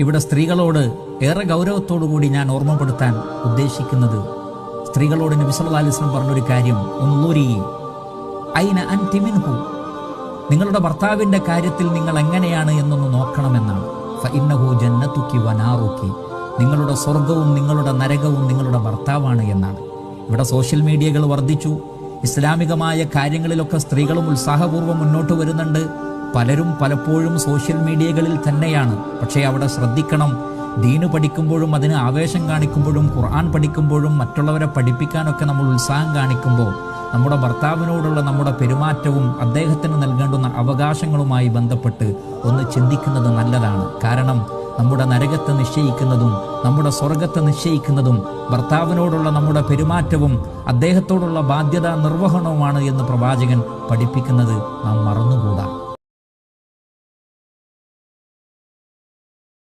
ഇവിടെ സ്ത്രീകളോട് ഏറെ ഗൗരവത്തോടുകൂടി ഞാൻ ഓർമ്മപ്പെടുത്താൻ ഉദ്ദേശിക്കുന്നത്, സ്ത്രീകളോട് നബി സല്ലല്ലാഹു അലൈഹി വസല്ലം പറഞ്ഞൊരു കാര്യം, ഉൻളുരി ഐന അൻതി മിൻഹു, നിങ്ങളുടെ ഭർത്താവിൻ്റെ കാര്യത്തിൽ നിങ്ങൾ എങ്ങനെയാണ് എന്നൊന്ന് നോക്കണമെന്നാണ്. ഫഇന്നഹു ജന്നതുകി വനാറുകി, നിങ്ങളുടെ സ്വർഗവും നിങ്ങളുടെ നരകവും നിങ്ങളുടെ ഭർത്താവാണ് എന്നാണ്. ഇവിടെ സോഷ്യൽ മീഡിയകൾ വർദ്ധിച്ചു. ഇസ്ലാമികമായ കാര്യങ്ങളിലൊക്കെ സ്ത്രീകളും ഉത്സാഹപൂർവ്വം മുന്നോട്ട് വരുന്നുണ്ട്. പലരും പലപ്പോഴും സോഷ്യൽ മീഡിയകളിൽ തന്നെയാണ്. പക്ഷേ അവിടെ ശ്രദ്ധിക്കണം, ദീന് പഠിക്കുമ്പോഴും അതിന് ആവേശം കാണിക്കുമ്പോഴും ഖുർആൻ പഠിക്കുമ്പോഴും മറ്റുള്ളവരെ പഠിപ്പിക്കാനൊക്കെ നമ്മൾ ഉത്സാഹം കാണിക്കുമ്പോൾ നമ്മുടെ ഭർത്താവിനോടുള്ള നമ്മുടെ പെരുമാറ്റവും അദ്ദേഹത്തിന് നൽകേണ്ടുന്ന അവകാശങ്ങളുമായി ബന്ധപ്പെട്ട് ഒന്ന് ചിന്തിക്കുന്നത് നല്ലതാണ്. കാരണം നമ്മുടെ നരകത്തെ നിശ്ചയിക്കുന്നതും നമ്മുടെ സ്വർഗത്തെ നിശ്ചയിക്കുന്നതും ഭർത്താവിനോടുള്ള നമ്മുടെ പെരുമാറ്റവും അദ്ദേഹത്തോടുള്ള ബാധ്യതാ നിർവഹണവുമാണ് എന്ന് പ്രവാചകൻ പഠിപ്പിക്കുന്നത് നാം മറന്നുകൂടാ.